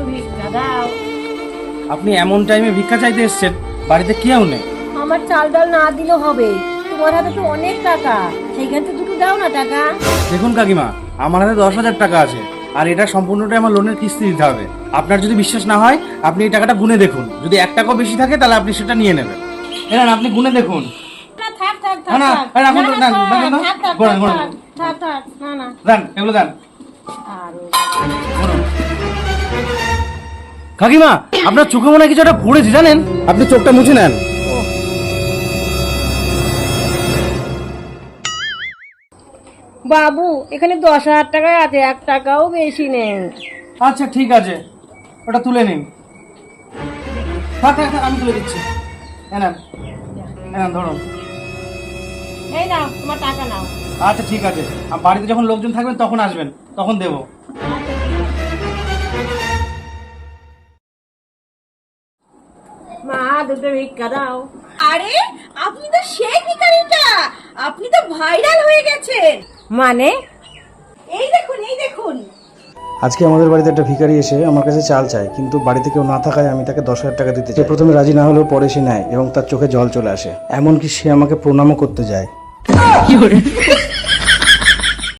ভিক্ষা দাও। আপনি এমন টাইমে ভিক্ষা চাইতে এসেছেন, বাড়িতে কেউ নেই। আমার চাল ডাল না দিলেও হবে, তোমার হাতে তো অনেক টাকা, সেইখান থেকে দুটো দাও না টাকা। দেখুন কাকিমা, আমার হাতে 10,000 টাকা আছে, আর এটা সম্পূর্ণটাই আমার লোনের কিস্তি দিতে হবে। আপনার যদি বিশ্বাস না হয়, আপনি এই টাকাটা গুনে দেখুন, যদি 1 টাকাও বেশি থাকে তাহলে আপনি সেটা নিয়ে নেবেন। এলেন, আপনি গুনে দেখুন। না থাক থাক থাক, না, থাক। আরে এখন তো না, দেন, থাক, দেন, দেন, থাক, থাক, গোড়ান, থাক, গোড়ান। থাক, থাক, না না দেন, এগুলো দেন। আরো গুনুন। কাকিমা, আপনার চোখে মনে হয় কিছু একটা পড়েছে জানেন, আপনি চোখটা মুছে নেন। বাবু, এখানে 10,000 টাকায় আছে, 1 টাকাও বেশি নেই। আচ্ছা ঠিক আছে, ওটা তুলে নিন। থাক থাক থাক, আমি তুলে দিচ্ছি। এনেন, এনেন, ধরুন। এই নাও তোমার টাকা নাও। আচ্ছা ঠিক আছে, বাড়িতে যখন লোকজন থাকবেন তখন আসবেন, তখন দেবো। মা, দুটো ভিক্ষা দাও। আরে আপনি তো সেই ভিখারিটা, আপনি তো ভাইরাল হয়ে গেছেন। মানে? এই দেখুন এই দেখুন। আজকে আমাদের বাড়িতে একটা ভিখারি এসে আমার কাছে চাল চায়, কিন্তু বাড়িতে কেউ না থাকায় আমি তাকে 10,000 টাকা দিতে চাই। প্রথমে রাজি না হলেও পরে সে নেয় এবং তার চোখে জল চলে আসে, এমনকি সে আমাকে প্রণামও করতে যায়।